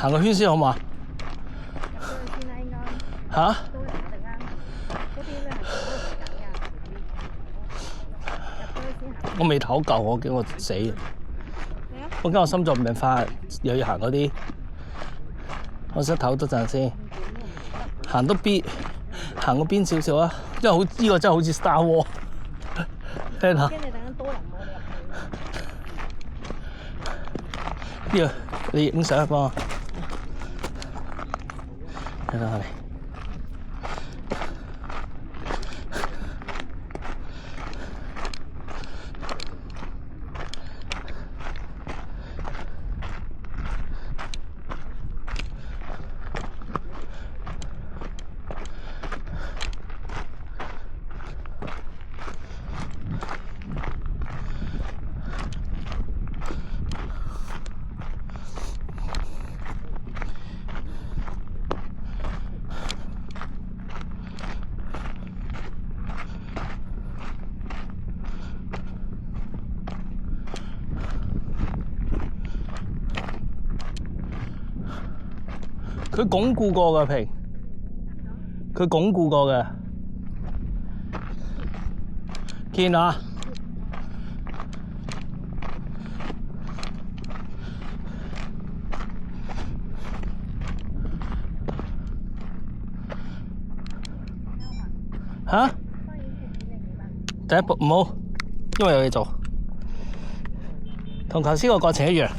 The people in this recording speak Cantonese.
行個圈先好嘛？嚇？我未唞夠，我驚我死。我驚我心臟病發，又要行嗰啲。我想唞多陣先，行個邊少少啊！因為呢個真係好似 Star Wars。聽下。呢個你影相幫我。睇下你。佢鞏固過嘅平，佢鞏固過嘅，見啊！嚇？第一步唔好，因為有嘢做，同頭先個過程一樣。